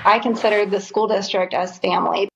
I consider the school district as family.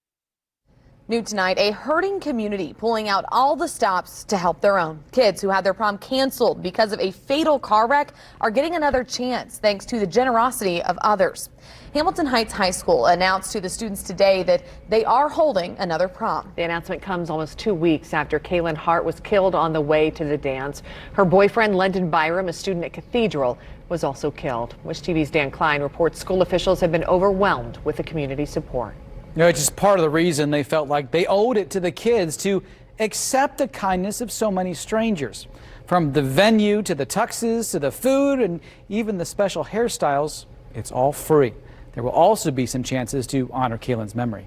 New tonight, a hurting community pulling out all the stops to help their own. Kids who had their prom canceled because of a fatal car wreck are getting another chance thanks to the generosity of others. Hamilton Heights High School announced to the students today that they are holding another prom. The announcement comes almost 2 weeks after Kaylin Hart was killed on the way to the dance. Her boyfriend, Lyndon Byram, a student at Cathedral, was also killed. Wish TV's Dan Klein reports school officials have been overwhelmed with the community support. You know, it's just part of the reason they felt like they owed it to the kids to accept the kindness of so many strangers. From the venue to the tuxes to the food and even the special hairstyles, it's all free. There will also be some chances to honor Kaylin's memory.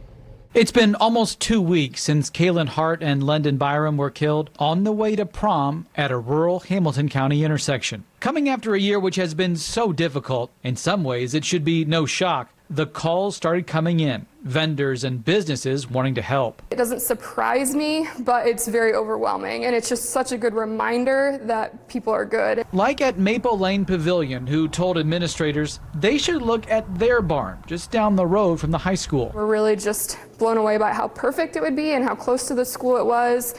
It's been almost 2 weeks since Kaylin Hart and Lyndon Byram were killed on the way to prom at a rural Hamilton County intersection. Coming after a year which has been so difficult, in some ways it should be no shock. The calls started coming in, vendors and businesses wanting to help. It doesn't surprise me, but it's very overwhelming, and it's just such a good reminder that people are good. Like at Maple Lane Pavilion, who told administrators they should look at their barn just down the road from the high school. We're really just blown away by how perfect it would be and how close to the school it was.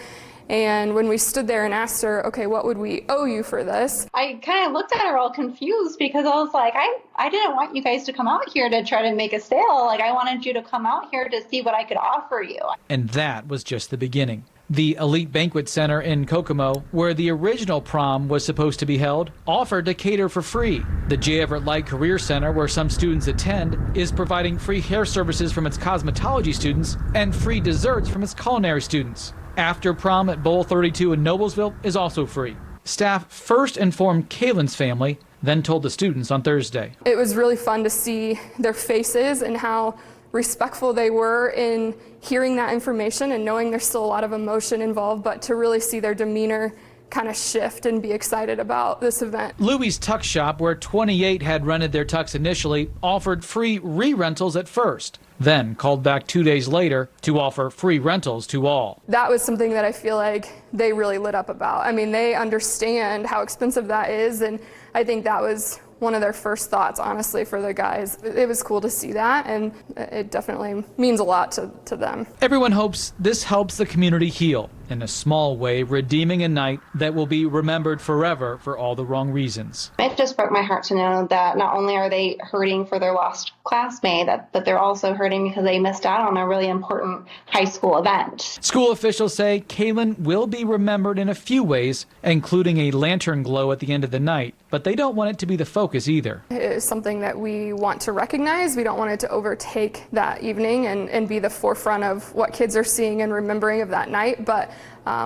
And when we stood there and asked her, okay, what would we owe you for this? I kind of looked at her all confused because I was like, I didn't want you guys to come out here to try to make a sale. Like, I wanted you to come out here to see what I could offer you. And that was just the beginning. The Elite Banquet Center in Kokomo, where the original prom was supposed to be held, offered to cater for free. The J. Everett Light Career Center, where some students attend, is providing free hair services from its cosmetology students and free desserts from its culinary students. After prom at Bowl 32 in Noblesville is also free. Staff first informed Kaylin's family, then told the students on Thursday. It was really fun to see their faces and how respectful they were in hearing that information and knowing there's still a lot of emotion involved, but to really see their demeanor kind of shift and be excited about this event. Louie's Tux Shop, where 28 had rented their tux initially, offered free re-rentals at first, then called back 2 days later to offer free rentals to all. That was something that I feel like they really lit up about. I mean, they understand how expensive that is, and I think that was one of their first thoughts, honestly, for the guys. It was cool to see that, and it definitely means a lot to them. Everyone hopes this helps the community heal, in a small way, redeeming a night that will be remembered forever for all the wrong reasons. It just broke my heart to know that not only are they hurting for their lost classmate, but they're also hurting because they missed out on a really important high school event. School officials say Kaylin will be remembered in a few ways, including a lantern glow at the end of the night, but they don't want it to be the focus either. It is something that we want to recognize. We don't want it to overtake that evening and be the forefront of what kids are seeing and remembering of that night, but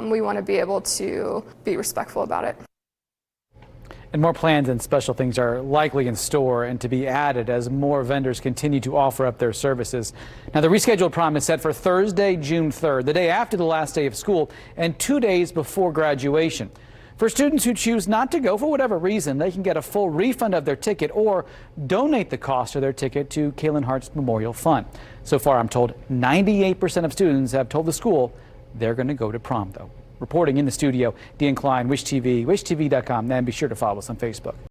we want to be able to be respectful about it. And more plans and special things are likely in store and to be added as more vendors continue to offer up their services. Now, the rescheduled prom is set for Thursday, June 3rd, the day after the last day of school and 2 days before graduation. For students who choose not to go for whatever reason, they can get a full refund of their ticket or donate the cost of their ticket to Kaylin Hart's Memorial Fund. So far, I'm told 98% of students have told the school they're going to go to prom, though. Reporting in the studio, Dan Klein, Wish TV, wishtv.com, and be sure to follow us on Facebook.